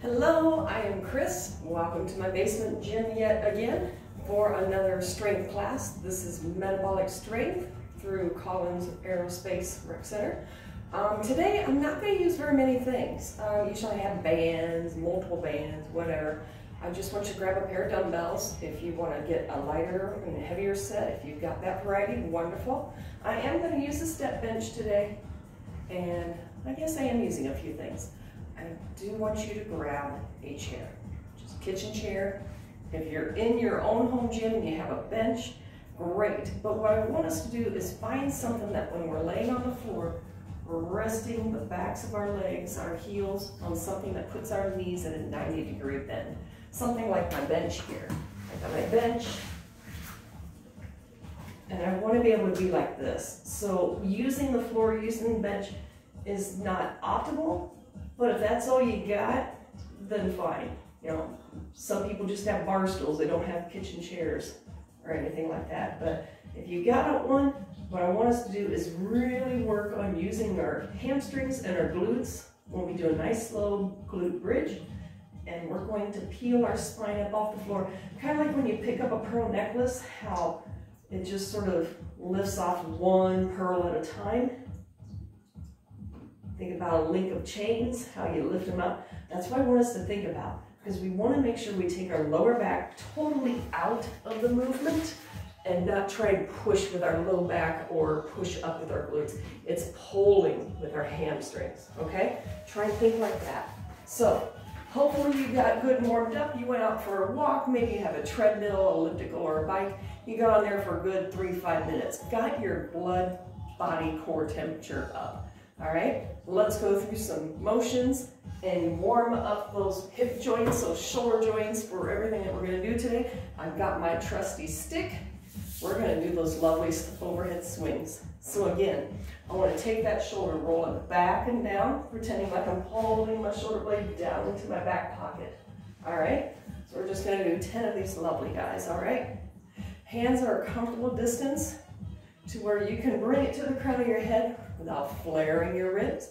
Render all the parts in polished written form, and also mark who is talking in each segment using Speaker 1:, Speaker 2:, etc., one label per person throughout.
Speaker 1: Hello, I am Chris. Welcome to my basement gym yet again for another strength class. This is Metabolic Strength through Collins Aerospace Rec Center. Today I'm not going to use very many things. Usually I have bands, multiple bands, whatever. I just want you to grab a pair of dumbbells if you want to get a lighter and heavier set. If you've got that variety, wonderful. I am going to use a step bench today, and I guess I am using a few things. I do want you to grab a chair, just a kitchen chair. If you're in your own home gym and you have a bench, great. But what I want us to do is find something that when we're laying on the floor, we're resting the backs of our legs, our heels on something that puts our knees at a 90-degree bend. Something like my bench here. I got my bench, and I want to be able to be like this. So using the floor, using the bench is not optimal. But if that's all you got, then fine. You know, some people just have bar stools. They don't have kitchen chairs or anything like that. But if you got one, what I want us to do is really work on using our hamstrings and our glutes when we do a nice slow glute bridge. And we're going to peel our spine up off the floor. Kind of like when you pick up a pearl necklace, how it just sort of lifts off one pearl at a time. Think about a link of chains, how you lift them up. That's what I want us to think about, because we want to make sure we take our lower back totally out of the movement and not try and push with our low back or push up with our glutes. It's pulling with our hamstrings, okay? Try and think like that. So hopefully you got good and warmed up. You went out for a walk, maybe you have a treadmill, elliptical, or a bike. You got on there for a good 3-5 minutes. Got your blood, body, core temperature up. All right, let's go through some motions and warm up those hip joints, those shoulder joints for everything that we're going to do today. I've got my trusty stick. We're going to do those lovely overhead swings. So again, I want to take that shoulder, roll it back and down, pretending like I'm holding my shoulder blade down into my back pocket. All right, so we're just going to do 10 of these lovely guys, all right? Hands are a comfortable distance to where you can bring it to the crown of your head without flaring your ribs.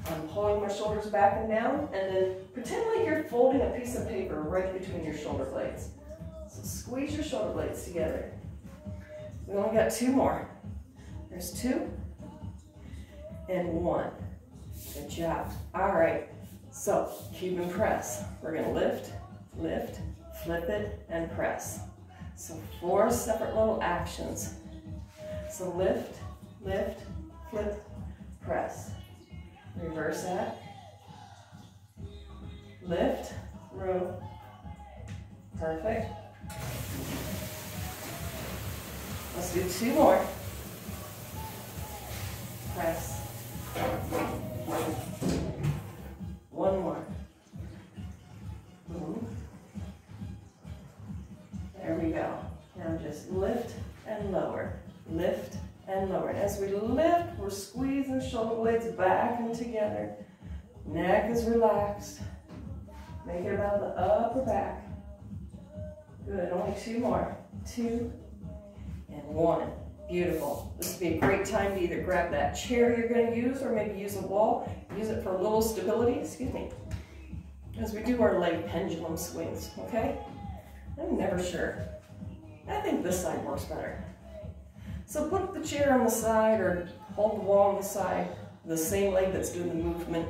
Speaker 1: I'm pulling my shoulders back and down, and then pretend like you're folding a piece of paper right between your shoulder blades. So squeeze your shoulder blades together. We only got 2 more. There's 2 and 1. Good job. All right, so Cuban press. We're gonna lift, lift, flip it, and press. So 4 separate little actions. So lift, lift, flip, press. Reverse that. Lift, row. Perfect. Let's do 2 more. Press. 1 more. There we go. Now just lift and lower. Lift and lower. And as we lift, we're squeezing shoulder blades back and together. Neck is relaxed. Make it about the upper back. Good. Only 2 more. 2 and 1. Beautiful. This would be a great time to either grab that chair you're going to use or maybe use a wall. Use it for a little stability. Excuse me. As we do our leg pendulum swings, okay? I'm never sure. I think this side works better. So put the chair on the side or hold the wall on the side, the same leg that's doing the movement,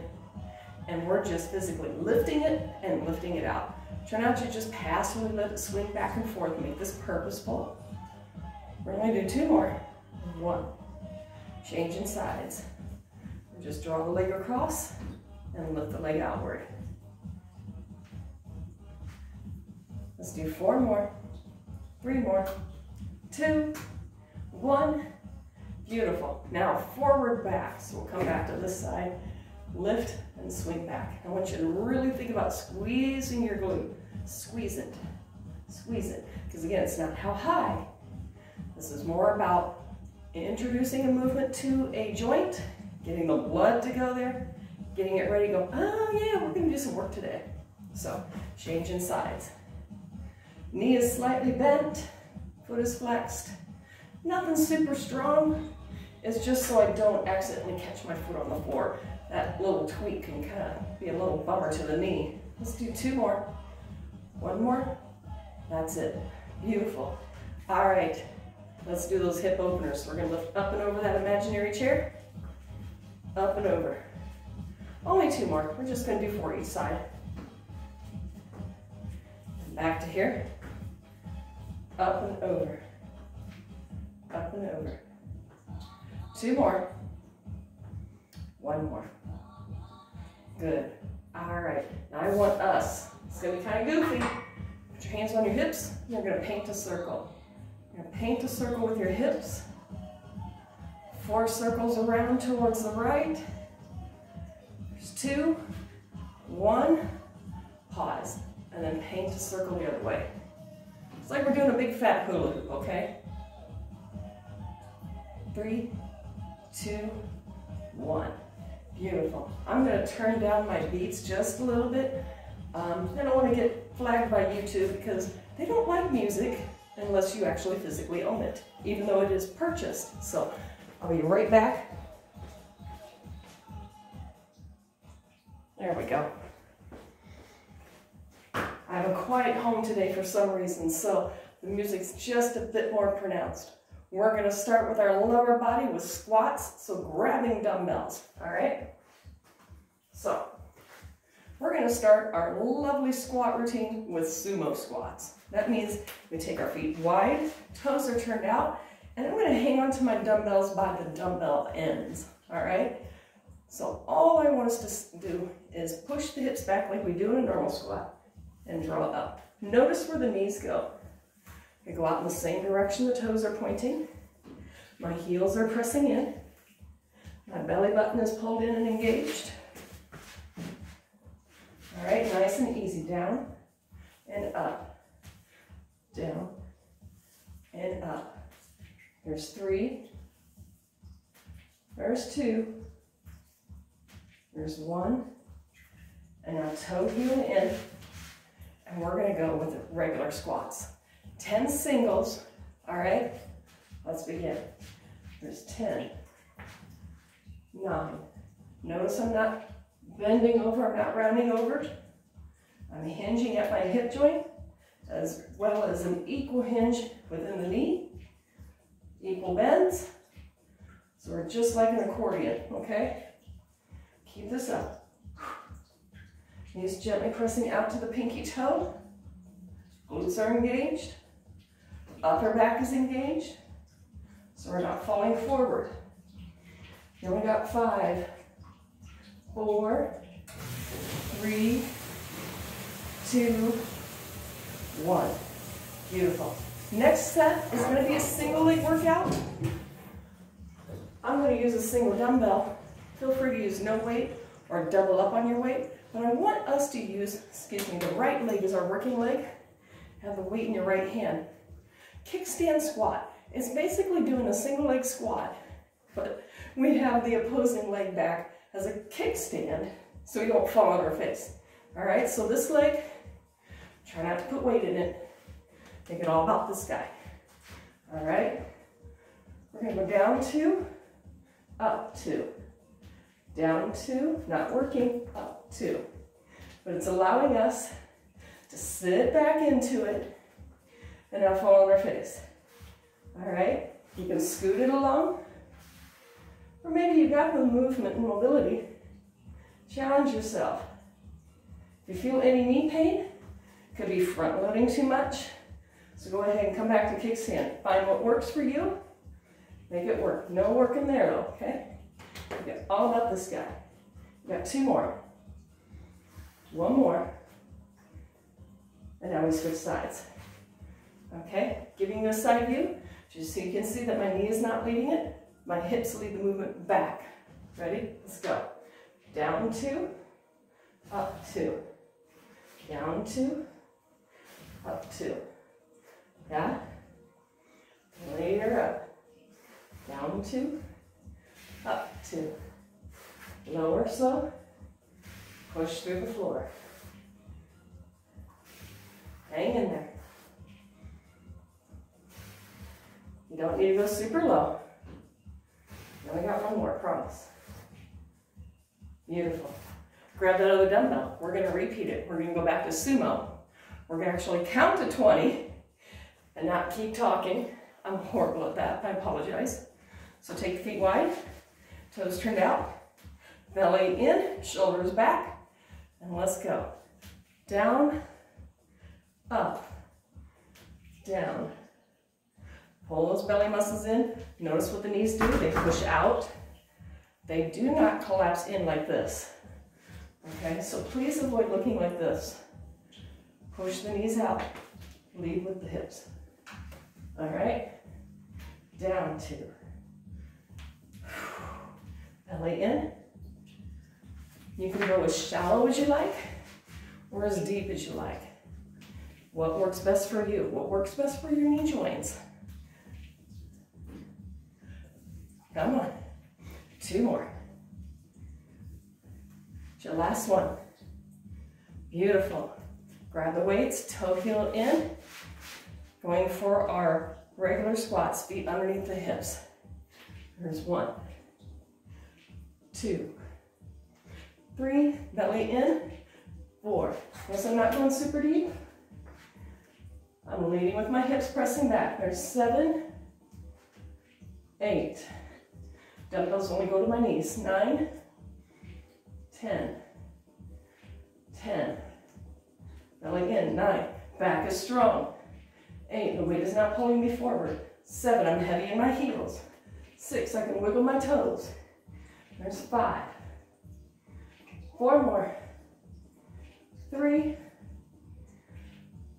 Speaker 1: and we're just physically lifting it and lifting it out. Try not to just passively let it swing back and forth. Make this purposeful. We're going to do 2 more. 1. Changing sides. We just draw the leg across and lift the leg outward. Let's do 4 more. 3 more. 2. 1, beautiful. Now forward back, so we'll come back to this side, lift and swing back. I want you to really think about squeezing your glute. Squeeze it, because again, it's not how high. This is more about introducing a movement to a joint, getting the blood to go there, getting it ready to go, oh yeah, we're gonna do some work today. So, changing sides. Knee is slightly bent, foot is flexed. Nothing super strong. It's just so I don't accidentally catch my foot on the floor. that little tweak can kind of be a little bummer to the knee. Let's do 2 more. 1 more. That's it. Beautiful. All right. Let's do those hip openers. We're going to lift up and over that imaginary chair. Up and over. Only 2 more. We're just going to do 4 each side. Back to here. Up and over. Up and over. 2 more. 1 more. Good. All right. Now I want us. It's going to be kind of goofy. Put your hands on your hips. You're going to paint a circle. You're going to paint a circle with your hips. 4 circles around towards the right. There's 2, 1. Pause. And then paint a circle the other way. It's like we're doing a big fat hula hoop, okay? 3, 2, 1. Beautiful. I'm going to turn down my beats just a little bit. I don't want to get flagged by YouTube because they don't like music unless you actually physically own it, even though it is purchased. So I'll be right back. There we go. I have a quiet home today for some reason, so the music's just a bit more pronounced. We're going to start with our lower body with squats, so grabbing dumbbells, all right? So we're going to start our lovely squat routine with sumo squats. That means we take our feet wide, toes are turned out, and I'm going to hang on to my dumbbells by the dumbbell ends, all right? So all I want us to do is push the hips back like we do in a normal squat and draw up. Notice where the knees go. I go out in the same direction the toes are pointing. My heels are pressing in. My belly button is pulled in and engaged. All right, nice and easy. Down and up. Down and up. There's 3. There's 2. There's 1. And now toe heel in. And we're going to go with regular squats. 10 singles, all right? Let's begin. There's 10, 9. Notice I'm not bending over, I'm not rounding over. I'm hinging at my hip joint, as well as an equal hinge within the knee. Equal bends. So we're just like an accordion, okay? Keep this up. Knees gently pressing out to the pinky toe. Glutes are engaged. Upper back is engaged. So we're not falling forward. Here we got 5, 4, 3, 2, 1. Beautiful. Next set is going to be a single leg workout. I'm going to use a single dumbbell. Feel free to use no weight or double up on your weight. But I want us to use, the right leg is our working leg. Have the weight in your right hand. Kickstand squat. It's basically doing a single leg squat, but we have the opposing leg back as a kickstand so we don't fall on our face. All right, so this leg, try not to put weight in it. Make it all about this guy. All right, we're going to go down 2, up 2. Down 2, not working, up 2. But it's allowing us to sit back into it and not fall on our face. All right, you can scoot it along, or maybe you've got the movement and mobility. Challenge yourself. If you feel any knee pain, could be front loading too much, so go ahead and come back to kickstand. Find what works for you, make it work. No work in there though, okay? You got all about this guy. You got 2 more. 1 more. And now we switch sides. Okay, giving you a side view, just so you can see that my knee is not leading it. My hips lead the movement back. Ready? Let's go. Down 2, up 2. Down 2, up 2. Yeah? Later up. Down 2, up 2. Lower slow. Push through the floor. Hang in there. You don't need to go super low. We only got 1 more, promise. Beautiful. Grab that other dumbbell. We're gonna repeat it. We're gonna go back to sumo. We're gonna actually count to 20 and not keep talking. I'm horrible at that, I apologize. So take the feet wide, toes turned out, belly in, shoulders back, and let's go. Down, up, down. Pull those belly muscles in. Notice what the knees do. They push out. They do not collapse in like this. Okay, so please avoid looking like this. Push the knees out. Lead with the hips. All right, down 2. Belly in. You can go as shallow as you like or as deep as you like. What works best for you? What works best for your knee joints? Come on. 2 more. It's your last one. Beautiful. Grab the weights, toe heel in. Going for our regular squats, feet underneath the hips. There's 1, 2, 3, belly in, 4. Notice I'm not going super deep. I'm leading with my hips pressing back. There's 7, 8. Dumbbells only go to my knees. 9, 10, 10. Belly in, 9. Back is strong. 8, the weight is not pulling me forward. 7, I'm heavy in my heels. 6, I can wiggle my toes. There's 5. 4 more. 3,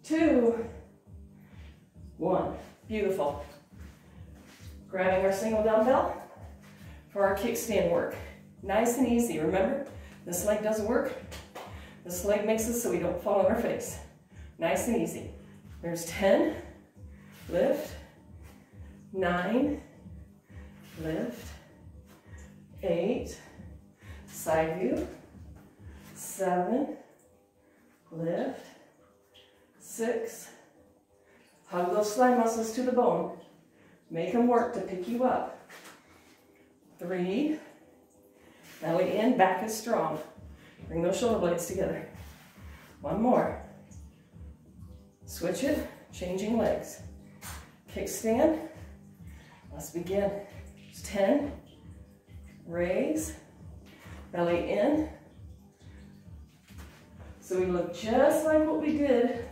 Speaker 1: 2, 1. Beautiful. Grabbing our single dumbbell for our kickstand work. Nice and easy. Remember, this leg doesn't work. This leg makes it so we don't fall on our face. Nice and easy. There's 10, lift, 9, lift, 8, side view, 7, lift, 6, hug those thigh muscles to the bone. Make them work to pick you up. 3, belly in, back is strong. Bring those shoulder blades together. 1 more. Switch it, changing legs. Kickstand. Let's begin. It's 10. Raise. Belly in. So we look just like what we did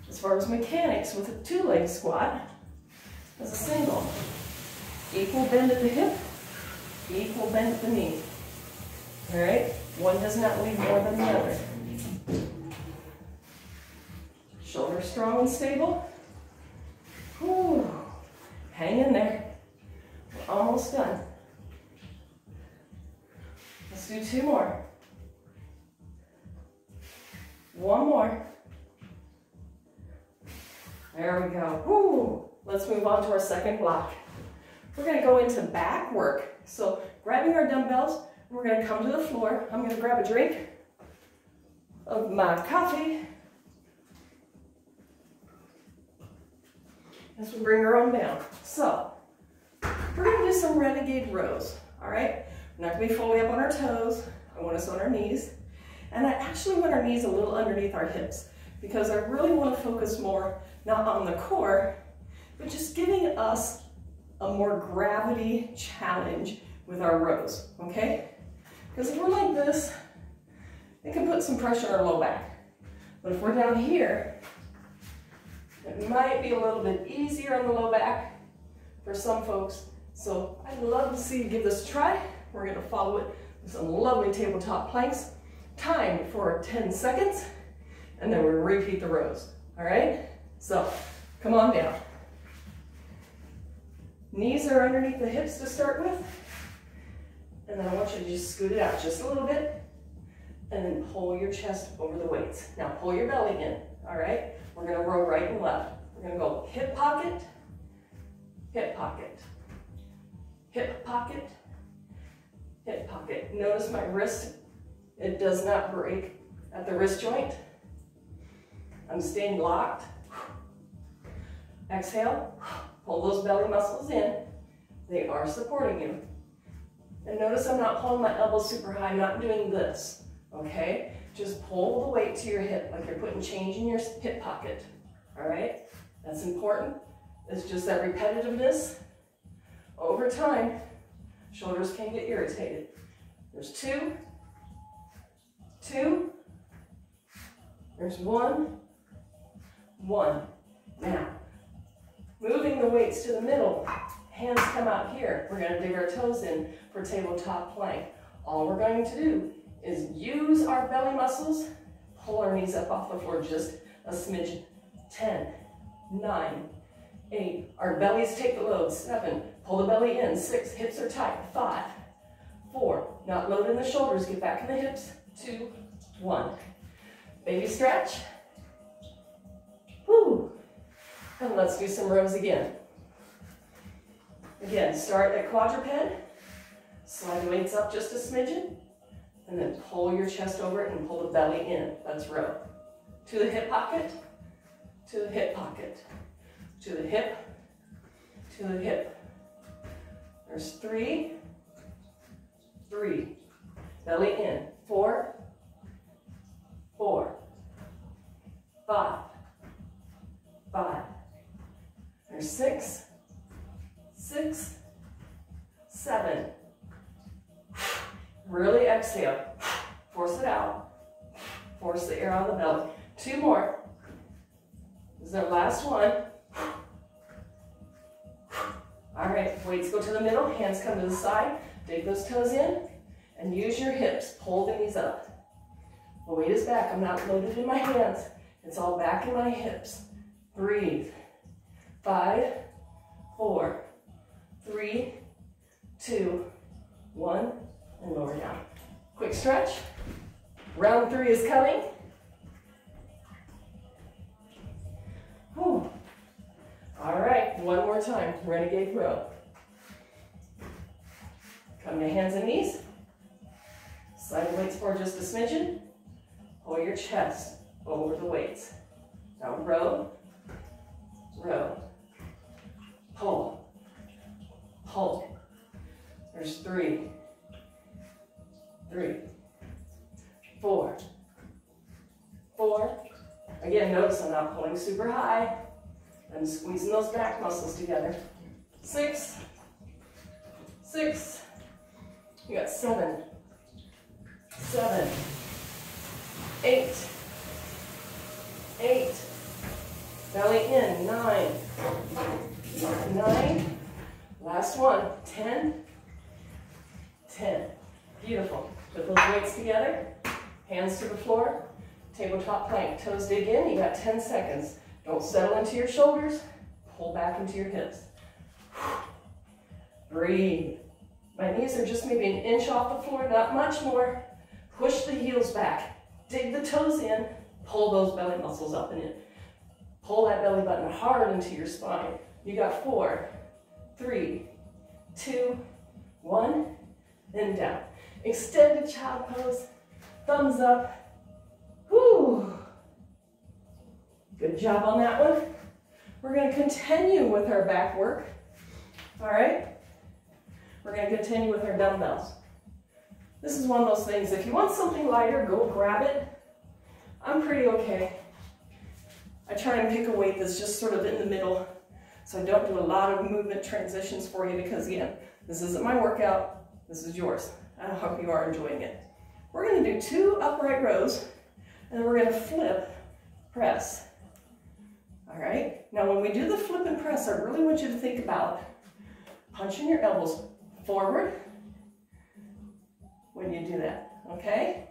Speaker 1: as far as mechanics with a 2-leg squat as a single. Equal bend at the hip, equal bend at the knee. All right? One does not leave more than the other. Shoulders strong and stable. Whew. Hang in there. We're almost done. Let's do 2 more. 1 more. There we go. Whew. Let's move on to our second block. We're going to go into back work. So grabbing our dumbbells, we're going to come to the floor. I'm going to grab a drink of my coffee. As we bring her on down. So we're going to do some renegade rows. All right? We're not going to be fully up on our toes. I want us on our knees. And I actually want our knees a little underneath our hips because I really want to focus more not on the core, but just giving us a more gravity challenge with our rows, okay? Because if we're like this, it can put some pressure on our low back. But if we're down here, it might be a little bit easier on the low back for some folks. So I'd love to see you give this a try. We're gonna follow it with some lovely tabletop planks, timed for 10 seconds, and then we repeat the rows, all right? So come on down. Knees are underneath the hips to start with. And then I want you to just scoot it out just a little bit. And then pull your chest over the weights. Now pull your belly in, all right? We're gonna row right and left. We're gonna go hip pocket, hip pocket, hip pocket, hip pocket. Notice my wrist, it does not break at the wrist joint. I'm staying locked. Exhale. Pull those belly muscles in. They are supporting you. And notice I'm not pulling my elbows super high, I'm not doing this, okay? Just pull the weight to your hip like you're putting change in your hip pocket, all right? That's important. It's just that repetitiveness. Over time, shoulders can get irritated. There's 2, 2, there's 1, 1. Now, moving the weights to the middle, hands come out here. We're gonna dig our toes in for tabletop plank. All we're going to do is use our belly muscles, pull our knees up off the floor just a smidgen. 10, 9, 8, our bellies take the load. 7, pull the belly in. 6, hips are tight. 5, 4, not loading the shoulders, get back in the hips. 2, 1. Baby stretch. Woo. And let's do some rows again. Again, start at quadruped, slide the weights up just a smidgen, and then pull your chest over it and pull the belly in. That's row. To the hip pocket, to the hip pocket, to the hip, to the hip. There's 3, 3. Belly in. 4, 4, 5, 5. There's 6, 6, 7. Really exhale. Force it out. Force the air on the belly. 2 more. This is our last one. All right, weights go to the middle, hands come to the side. Dig those toes in and use your hips. Pull the knees up. The weight is back. I'm not loaded in my hands. It's all back in my hips. Breathe. 5, 4, 3, 2, 1, and lower down. Quick stretch. Round 3 is coming. Whew. All right, one more time. Renegade row. Come to hands and knees. Slide the weights forward just a smidgen. Pull your chest over the weights. Now row, row, pull, pull. There's 3, 3, 4, 4. Again, notice I'm not pulling super high. I'm squeezing those back muscles together. 6, 6. You got 7, 7, 8, 8. Belly in. 9, 9. Last one. 10, 10. Beautiful. Put those weights together. Hands to the floor. Tabletop plank. Toes dig in. You got 10 seconds. Don't settle into your shoulders. Pull back into your hips. Breathe. My knees are just maybe an inch off the floor, not much more. Push the heels back. Dig the toes in. Pull those belly muscles up and in. Pull that belly button hard into your spine. You got 4, 3, 2, 1, and down. Extended child pose. Thumbs up. Whew. Good job on that one. We're going to continue with our back work. All right? We're going to continue with our dumbbells. This is one of those things, if you want something lighter, go grab it. I'm pretty okay. I try and pick a weight that's just sort of in the middle, so I don't do a lot of movement transitions for you because, again, this isn't my workout, this is yours. I hope you are enjoying it. We're going to do 2 upright rows, and then we're going to flip, press. All right? Now, when we do the flip and press, I really want you to think about punching your elbows forward when you do that, okay?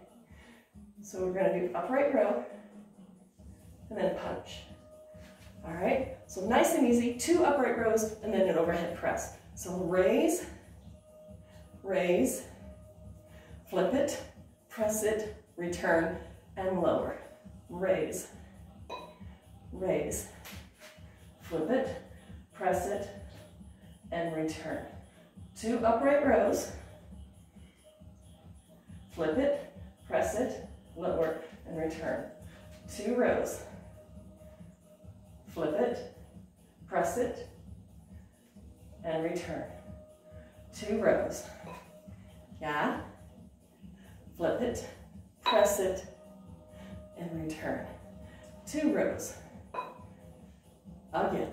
Speaker 1: So we're going to do upright row and then punch. All right? So nice and easy, 2 upright rows and then an overhead press. So raise, raise, flip it, press it, return, and lower. Raise, raise, flip it, press it, and return. 2 upright rows, flip it, press it, lower, and return. 2 rows, flip it, press it, and return. 2 rows, Yeah? Flip it, press it, and return. 2 rows. Again,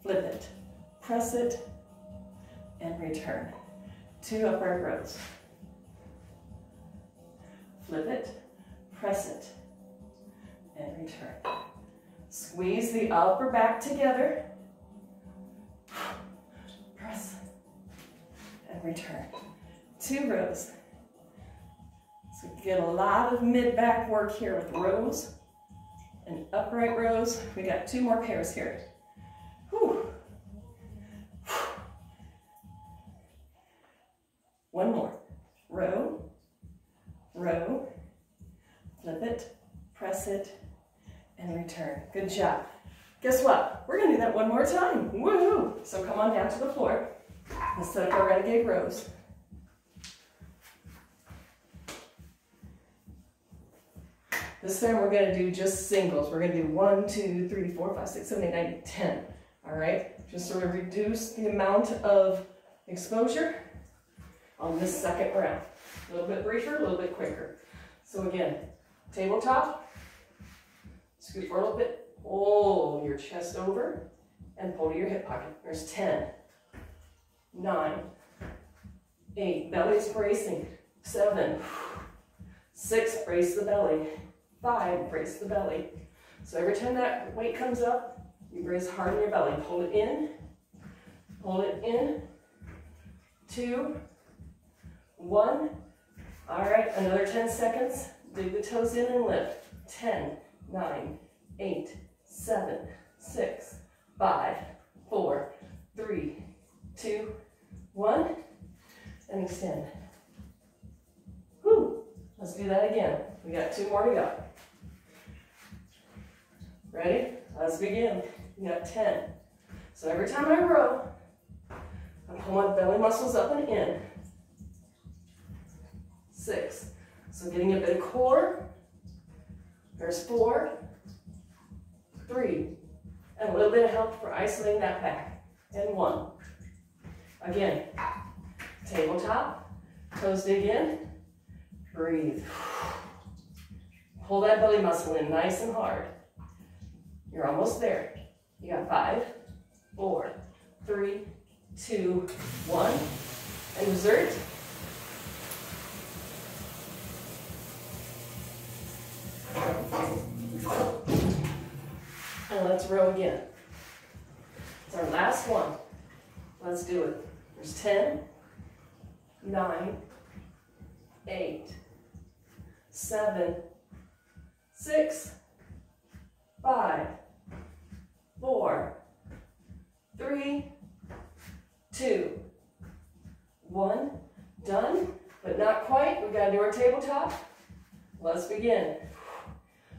Speaker 1: flip it, press it, and return. 2 upright rows. Flip it, press it, and return. Squeeze the upper back together. Press and return. 2 rows. So get a lot of mid-back work here with rows and upright rows. We got 2 more pairs here. Whew. 1 more. Row, row, flip it, press it, and return. Good job. Guess what? We're going to do that 1 more time. Woohoo! So come on down to the floor. Let's set up our renegade rows. This time we're going to do just singles. We're going to do 1, 2, 3, 4, 5, 6, 7, 8, 9, 10. All right? Just sort of reduce the amount of exposure on this second round. A little bit briefer, a little bit quicker. So again, tabletop, scoot for a little bit, pull your chest over, and pull to your hip pocket. There's 10, 9, 8, belly's bracing, 7, 6, brace the belly, 5, brace the belly. So every time that weight comes up, you brace hard in your belly. Hold it in, 2, 1. All right, another 10 seconds. Dig the toes in and lift. 10, 9, 8, 7, 6, 5, 4, 3, 2, 1, and extend. Whew. Let's do that again. We got 2 more to go. Ready? Let's begin. We got 10. So every time I row, I pull my belly muscles up and in. 6. So getting a bit of core. There's 4, 3, and a little bit of help for isolating that back. And 1. Again, tabletop, toes dig in, breathe. Pull that belly muscle in nice and hard. You're almost there. You got 5, 4, 3, 2, 1, and desert. And let's row again. It's our last one. Let's do it. There's 10, 9, 8, 7, 6, 5, 4, 3, 2, 1. Done, but not quite. We've got to do our tabletop. Let's begin.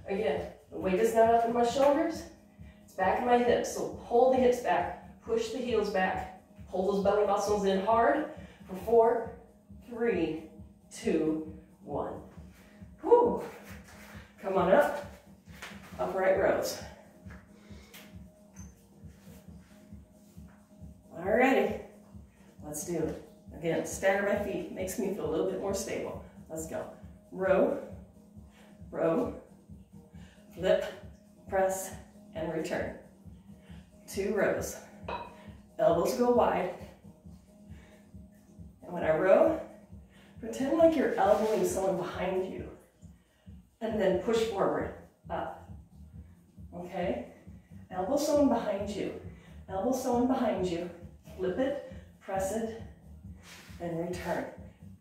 Speaker 1: Again, the weight is not up in my shoulders. It's back in my hips. So pull the hips back. Push the heels back. Pull those belly muscles in hard for 4, 3, 2, 1. Whew. Come on up. Upright rows. Alrighty. Let's do it. Again, stagger my feet. Makes me feel a little bit more stable. Let's go. Row, row, flip, press, and return. 2 rows. Elbows go wide. And when I row, pretend like you're elbowing someone behind you. And then push forward, up. Okay? Elbow someone behind you. Elbow someone behind you. Flip it, press it, and return.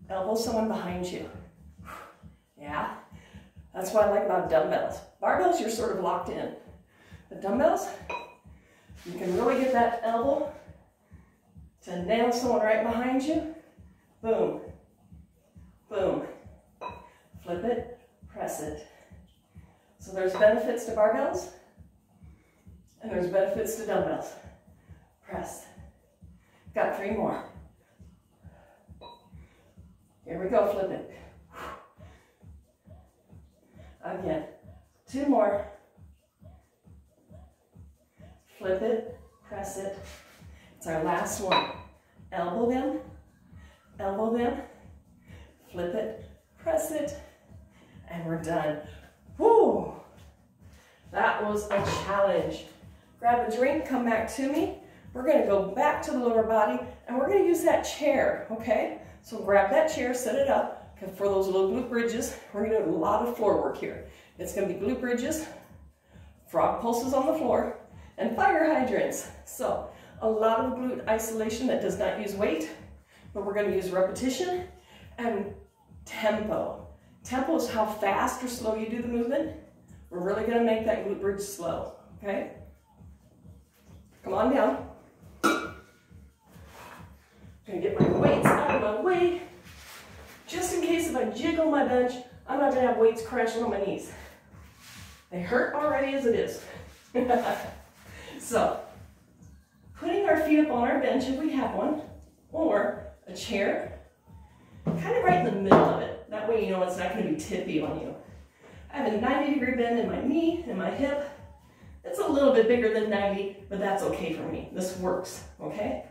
Speaker 1: Elbow someone behind you. Yeah? That's what I like about dumbbells. Barbells, you're sort of locked in. But dumbbells, you can really get that elbow to nail someone right behind you. Boom. Boom. Flip it, press it. So there's benefits to barbells, and there's benefits to dumbbells. Press. Got 3 more. Here we go, flip it. Again, 2 more. Flip it, press it. It's our last one. Elbow them, flip it, press it, and we're done. Woo! That was a challenge. Grab a drink, come back to me. We're gonna go back to the lower body and we're gonna use that chair, okay? So grab that chair, set it up for those little glute bridges. We're gonna do a lot of floor work here. It's gonna be glute bridges, frog pulses on the floor, and fire hydrants. So a lot of glute isolation that does not use weight, but we're gonna use repetition and tempo. Tempo is how fast or slow you do the movement. We're really gonna make that glute bridge slow, okay? Come on down. I'm gonna get my weights out of my way. Just in case if I jiggle my bench, I'm not gonna have weights crashing on my knees. They hurt already as it is. So, putting our feet up on our bench if we have one, or a chair, kind of right in the middle of it. That way you know it's not gonna be tippy on you. I have a 90-degree bend in my knee and my hip. It's a little bit bigger than 90, but that's okay for me. This works, okay?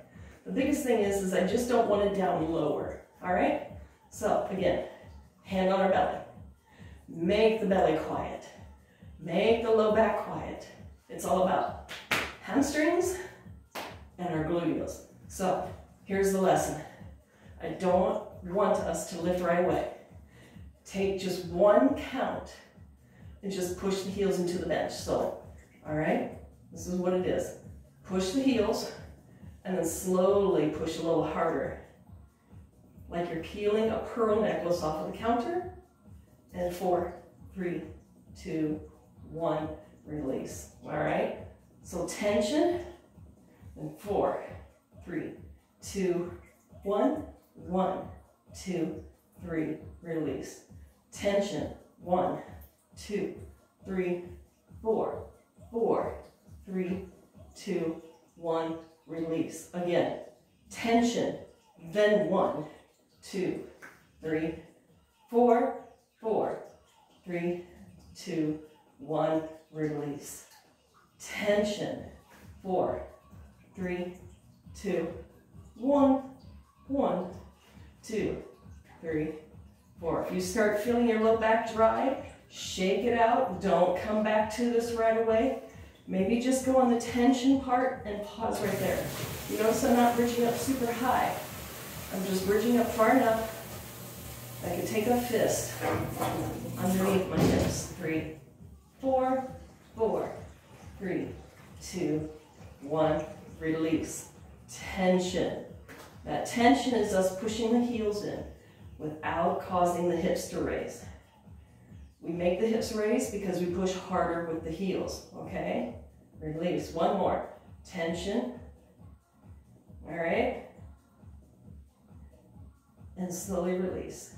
Speaker 1: The biggest thing is I just don't want it down lower, all right? So again, hand on our belly. Make the belly quiet. Make the low back quiet. It's all about hamstrings and our gluteals. So here's the lesson. I don't want us to lift right away. Take just one count and just push the heels into the bench. So, all right, this is what it is. Push the heels and then slowly push a little harder. Like you're peeling a pearl necklace off of the counter. And 4, 3, 2, 1, release. All right, so tension, and 4, 3, 2, 1, 1, 2, 3, release. Tension, 1, 2, 3, 4, 4, 3, 2, 1, release. Again, tension, then 1, 2, 3, 4, 4, 3, 2, 1, release. Tension, 4, 3, 2, 1, 1, 2, 3, 4. If you start feeling your low back dry, shake it out. Don't come back to this right away. Maybe just go on the tension part and pause right there. You notice I'm not bridging up super high. I'm just bridging up far enough that I can take a fist underneath my hips. 3, 4, 4, 3, 2, 1, release. Tension. That tension is us pushing the heels in without causing the hips to raise. We make the hips raise because we push harder with the heels, okay? Release. One more. Tension. All right? And slowly release.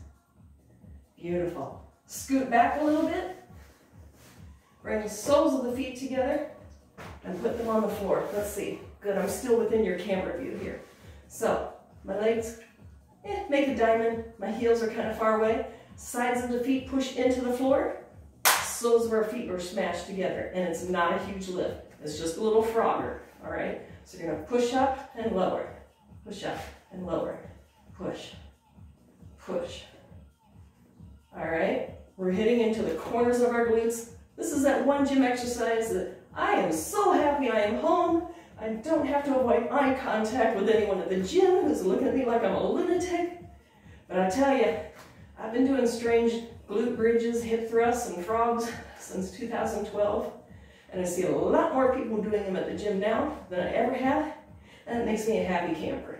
Speaker 1: Beautiful. Scoot back a little bit. Bring the soles of the feet together and put them on the floor. Let's see. Good, I'm still within your camera view here. So, my legs, make a diamond. My heels are kind of far away. Sides of the feet push into the floor. Soles of our feet are smashed together. And it's not a huge lift. It's just a little frogger, all right? So you're gonna push up and lower. Push up and lower. Push, push. All right? We're hitting into the corners of our glutes. This is that one gym exercise that I am so happy I am home. I don't have to avoid eye contact with anyone at the gym who's looking at me like I'm a lunatic. But I tell you, I've been doing strange glute bridges, hip thrusts, and frogs since 2012. And I see a lot more people doing them at the gym now than I ever have. And it makes me a happy camper.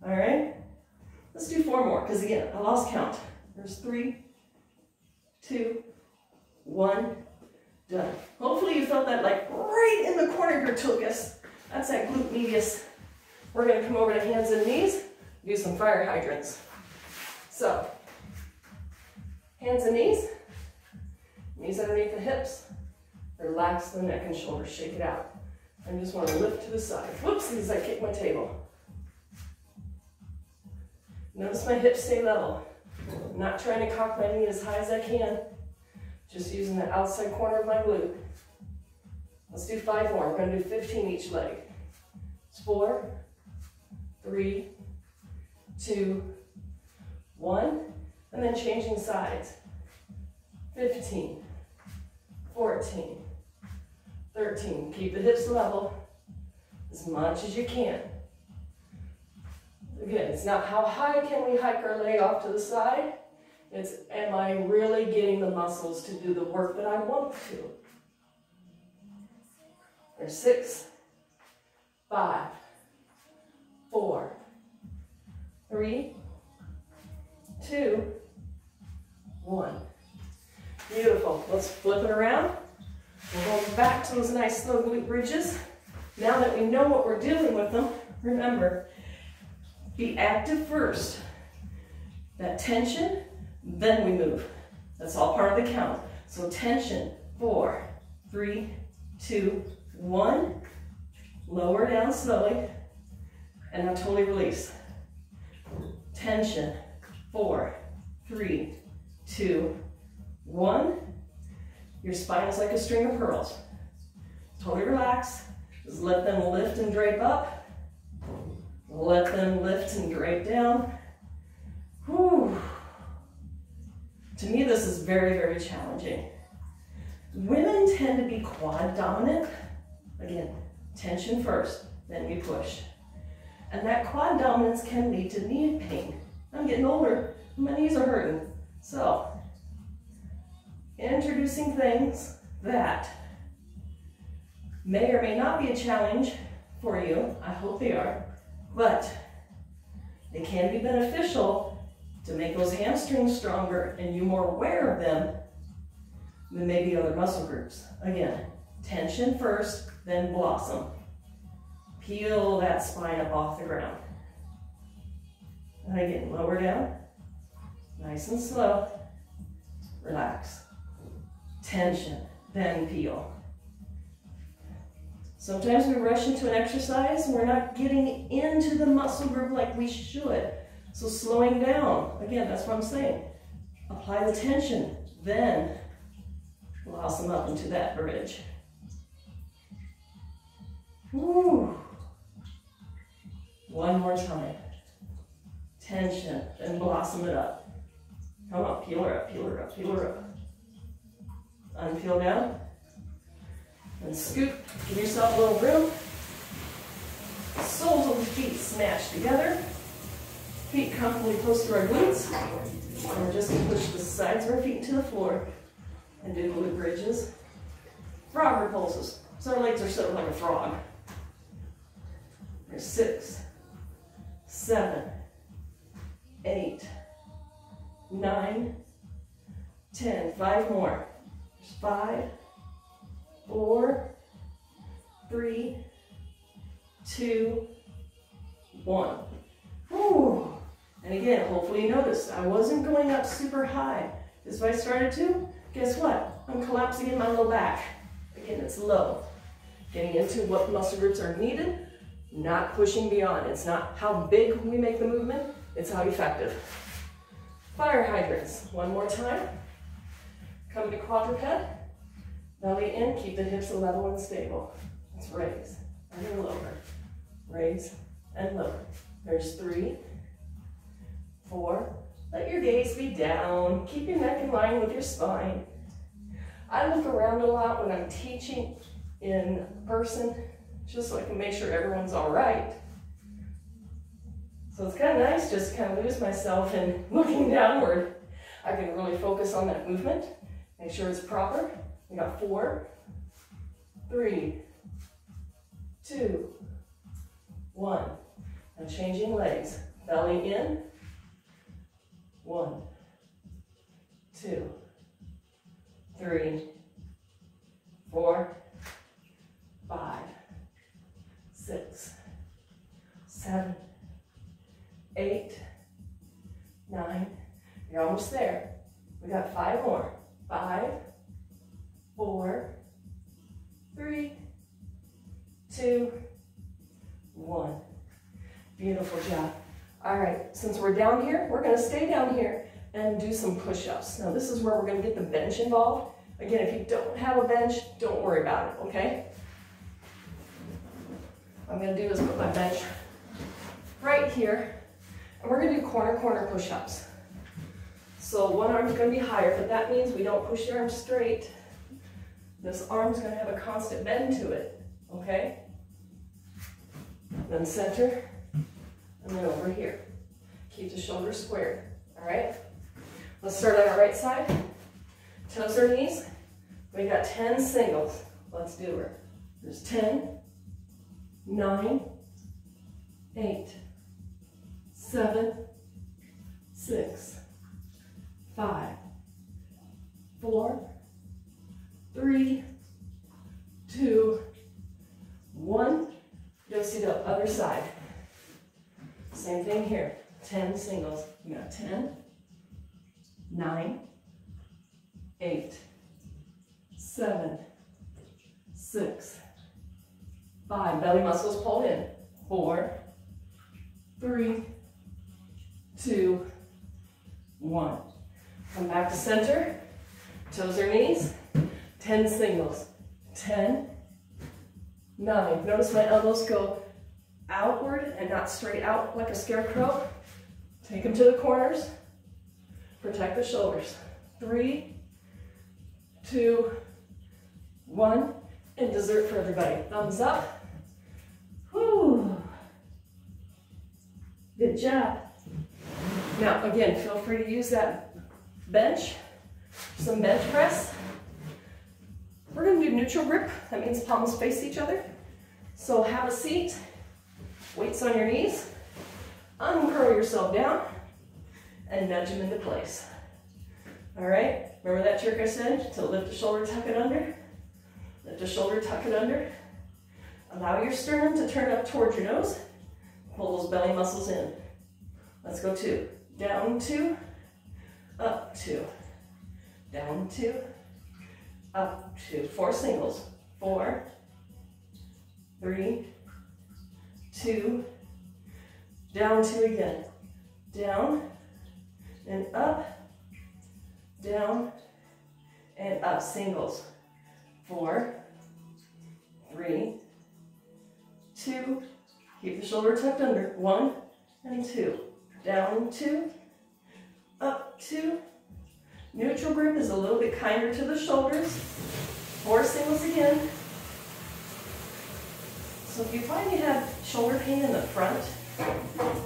Speaker 1: All right? Let's do 4 more, because again, I lost count. There's 3, 2, 1, done. Hopefully you felt that like right in the corner of your tuchus. That's that glute medius. We're gonna come over to hands and knees, do some fire hydrants. So, hands and knees, knees underneath the hips, relax the neck and shoulders, shake it out. I just want to lift to the side. Whoopsies, I kicked my table. Notice my hips stay level. I'm not trying to cock my knee as high as I can. Just using the outside corner of my glute. Let's do 5 more. We're going to do 15 each leg. It's 4, 3, 2, 1. And then changing sides. 15, 14, 13. Keep the hips level as much as you can. Again, it's not how high can we hike our leg off to the side. It's, am I really getting the muscles to do the work that I want to? There's 6, 5, 4, 3, 2, 1. Beautiful. Let's flip it around. We're going back to those nice slow glute bridges. Now that we know what we're doing with them, remember, be active first. That tension, then we move. That's all part of the count. So tension, 4, 3, 2, 1. Lower down slowly, and now totally release. Tension, 4, 3, 2, 1. Your spine is like a string of pearls. Totally relax. Just let them lift and drape up. Let them lift and drape down. Whew. To me, this is very, very challenging. Women tend to be quad dominant. Again, tension first, then we push. And that quad dominance can lead to knee pain. I'm getting older, my knees are hurting. So, introducing things that may or may not be a challenge for you, I hope they are, but they can be beneficial to make those hamstrings stronger and you more aware of them than maybe other muscle groups. Again, tension first, then blossom. Peel that spine up off the ground. And again, lower down, nice and slow, relax. Tension, then peel. Sometimes we rush into an exercise and we're not getting into the muscle group like we should. So slowing down, again, that's what I'm saying. Apply the tension, then blossom up into that bridge. Woo. One more time. Tension, then blossom it up. Come on, peel her up, peel her up, peel her up. Unpeel down. And scoop. Give yourself a little room. Soles of the feet smash together. Feet comfortably close to our glutes. And we're just going to push the sides of our feet into the floor and do glute bridges. Frog repulses. So our legs are sitting like a frog. There's 6, 7, 8, 9, 10. 5 more. There's 5, 4, 3, 2, 1. Whew. And again, hopefully you noticed, I wasn't going up super high. Because if I started to, guess what? I'm collapsing in my low back. Again, it's low. Getting into what muscle groups are needed, not pushing beyond. It's not how big we make the movement, it's how effective. Fire hydrants. One more time. Come to quadruped. Belly in, keep the hips level and stable. Let's raise and lower. Raise and lower. There's 3, 4. Let your gaze be down. Keep your neck in line with your spine. I look around a lot when I'm teaching in person, just so I can make sure everyone's all right. So it's kind of nice just to kind of lose myself in looking downward. I can really focus on that movement, make sure it's proper. We got 4, 3, 2, 1. Now changing legs. Belly in. 1, 2, 3, 4, 5, 6, 7, 8, 9. You're almost there. We got 5 more. 5, 4, 3, 2, 1. Beautiful job. All right, since we're down here, we're gonna stay down here and do some push-ups. Now this is where we're gonna get the bench involved. Again, if you don't have a bench, don't worry about it, okay? What I'm gonna do is put my bench right here, and we're gonna do corner push-ups. So one arm's going to be higher, but that means we don't push the arm straight. This arm's going to have a constant bend to it, okay? Then center, and then over here. Keep the shoulders squared, all right? Let's start on our right side. Toes or knees. We got 10 singles. Let's do it. There's 10, 9, 8, 7, 6, 5, 4, 3, 2, 1. Go see the other side. Same thing here. 10 singles. You got 10, 9, 8, 7, 6, 5. Belly muscles pulled in. 4, 3, 2, 1. Come back to center. Toes or knees. 10 singles. 10, 9. Notice my elbows go outward and not straight out like a scarecrow. Take them to the corners. Protect the shoulders. 3, 2, 1. And dessert for everybody. Thumbs up. Whew. Good job. Now, again, feel free to use that bench. Some bench press. We're going to do neutral grip. That means palms face each other. So have a seat. Weights on your knees. Uncurl yourself down. And nudge them into place. All right? Remember that trick I said? To lift the shoulder, tuck it under. Lift the shoulder, tuck it under. Allow your sternum to turn up towards your nose. Pull those belly muscles in. Let's go 2. Down 2. Up 2. Down 2. Up 2. 4 singles. 4, 3, 2. Down 2 again. Down and up. Down and up. Singles. 4, 3, 2. Keep the shoulder tucked under. 1 and 2. Down 2. Up 2. Neutral grip is a little bit kinder to the shoulders. 4 singles again. So if you find you have shoulder pain in the front,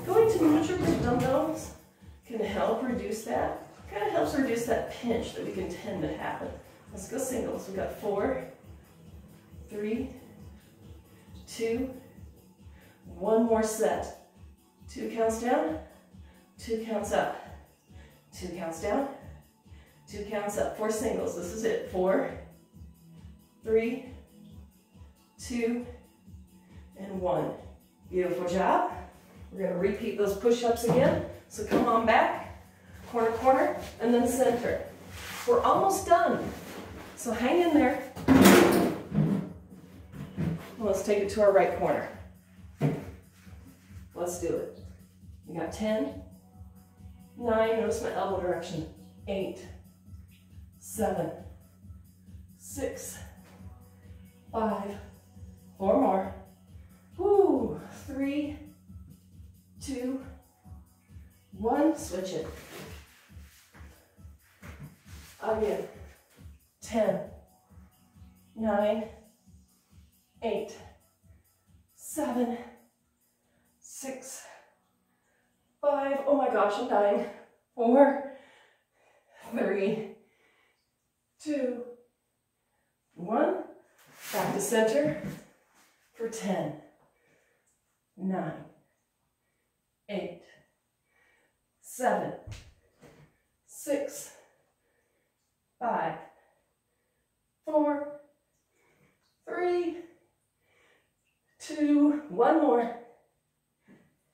Speaker 1: going to neutral grip dumbbells can help reduce that. Kind of helps reduce that pinch that we can tend to happen. Let's go singles. We've got 4, 3, 2, 1 more set. 2 counts down, 2 counts up. 2 counts down, 2 counts up. 4 singles. This is it. 4, 3, 2, and 1. Beautiful job. We're going to repeat those push-ups again. So come on back, corner, corner, and then center. We're almost done. So hang in there. Let's take it to our right corner. Let's do it. We got 10, 9, notice my elbow direction. 8, 7, 6, 5, 4 more. Woo, 3, 2, 1, switch it. Again. 10, 9, 8, 7, 6, 5, oh my gosh, I'm dying. 4, 3, 2, 1. Back to center for 10, 9, 8, 7, 6, 5, 4, 3, 2, 1 more.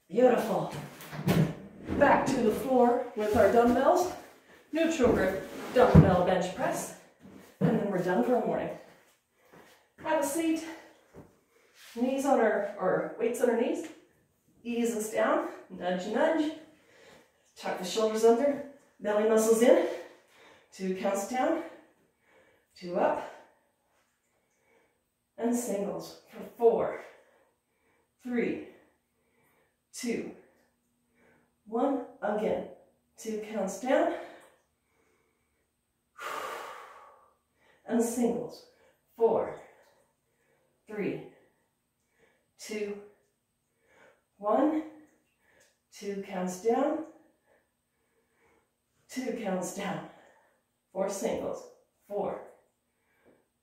Speaker 1: Beautiful. Back to the floor with our dumbbells. Neutral grip dumbbell bench press. And then we're done for the morning. Have a seat. Knees on or weights on our knees. Ease us down. Nudge, nudge. Tuck the shoulders under. Belly muscles in. 2 counts down. 2 up. And singles for 4, 3, 2, 1. Again. 2 counts down. and singles. 4, 3, 2, 1. 2 counts down. 2 counts down. 4 singles. 4,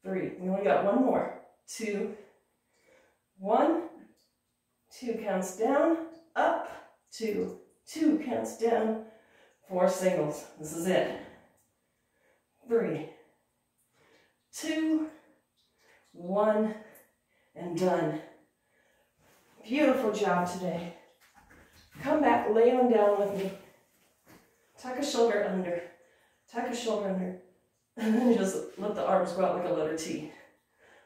Speaker 1: 3. We only got one more. 2, 1. 2 counts down. Up. 2. 2 counts down. 4 singles. This is it. 3, 2, 1, and done. Beautiful job today. Come back, lay on down with me. Tuck a shoulder under. Tuck a shoulder under. And then just let the arms go out like a letter T.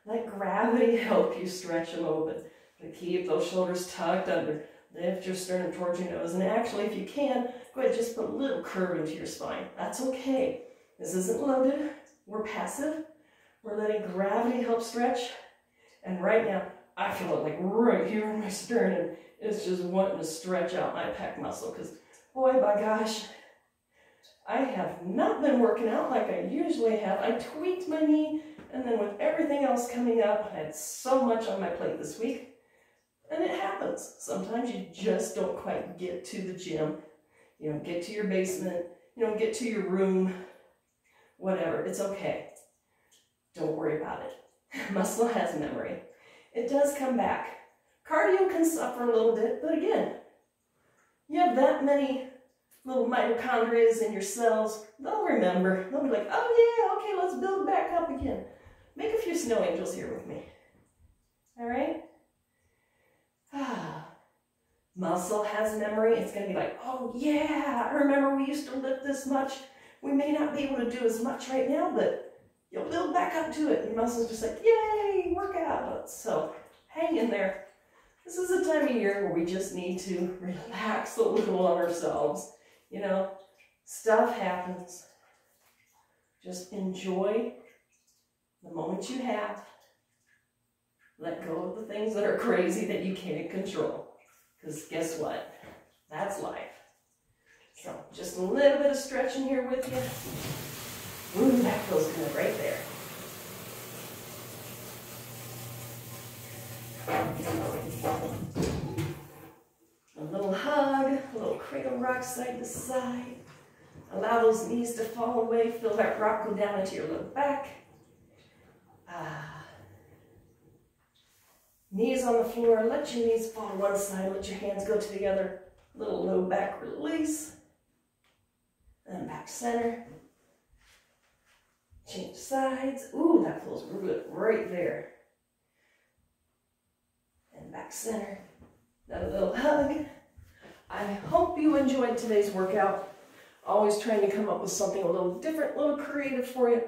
Speaker 1: Let gravity help you stretch them open. But keep those shoulders tucked under. Lift your sternum towards your nose. And actually, if you can, go ahead and just put a little curve into your spine. That's okay. This isn't loaded. We're passive. We're letting gravity help stretch. And right now, I feel it like right here in my sternum. It's just wanting to stretch out my pec muscle. Because, boy, by gosh, I have not been working out like I usually have. I tweaked my knee. And then with everything else coming up, I had so much on my plate this week. And it happens. Sometimes you just don't quite get to the gym. You don't get to your basement. You don't get to your room. Whatever. It's okay. Don't worry about it. Muscle has memory. It does come back. Cardio can suffer a little bit, but again, you have that many little mitochondria in your cells. They'll remember. They'll be like, oh yeah, okay, let's build back up again. Make a few snow angels here with me. All right? Muscle has memory. It's going to be like, oh yeah, I remember we used to lift this much. We may not be able to do as much right now, but you'll build back up to it. Your muscle's just like, yay, workout. So hang in there. This is a time of year where we just need to relax a little on ourselves. You know, stuff happens. Just enjoy the moment you have. Let go of the things that are crazy that you can't control. Because guess what? That's life. So just a little bit of stretching here with you. Ooh, that feels good right there. A little hug, a little cradle rock side to side. Allow those knees to fall away. Feel that rock go down into your low back. Knees on the floor. Let your knees fall to one side. Let your hands go to the other. Little low back release. And back center. Change sides. Ooh, that feels good right there. And back center. Another little hug. I hope you enjoyed today's workout. Always trying to come up with something a little different, a little creative for you.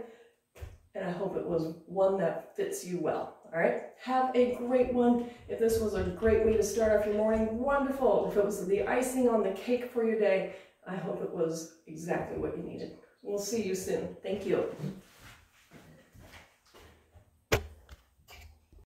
Speaker 1: And I hope it was one that fits you well. All right? Have a great one. If this was a great way to start off your morning, wonderful. If it was the icing on the cake for your day, I hope it was exactly what you needed. We'll see you soon. Thank you.